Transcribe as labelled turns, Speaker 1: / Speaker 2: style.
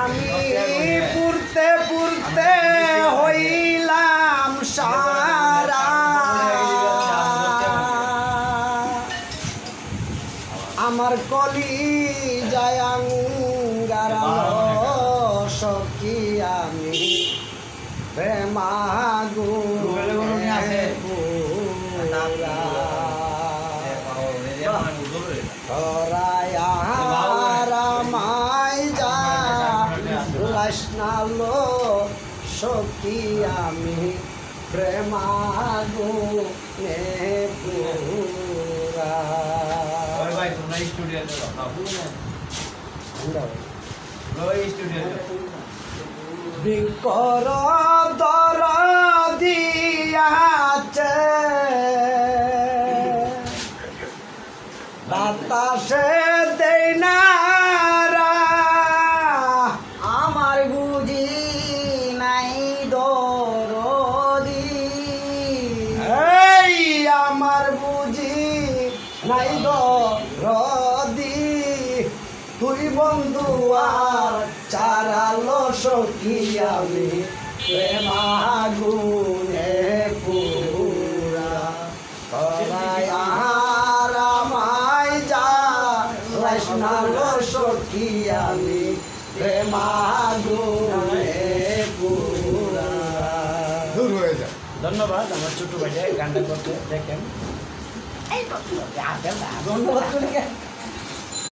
Speaker 1: আমি পুরতে পুরতে হইলাম সারা আমার কলি জায়াঙ্গারালো সখী আমি প্রেমাগুনে পুরা রামাই যা লাসনালো সখী আমি প্রেমাগুনে পুরা বিকর দর দিয়াছে বাতাসে দেই না আমার বুঝি নাই দরদি এই আমার বুঝি নাই দরদি তুই বন্ধু আর চারালো সখী আমি প্রেমাগুনে পুরা রামাই যা লাসনালো সখী আমি প্রেমাগুনে পুরা। ধন্যবাদ আমার ছোট ভাইটা গানটা করতে দেখেন ধন্যবাদ।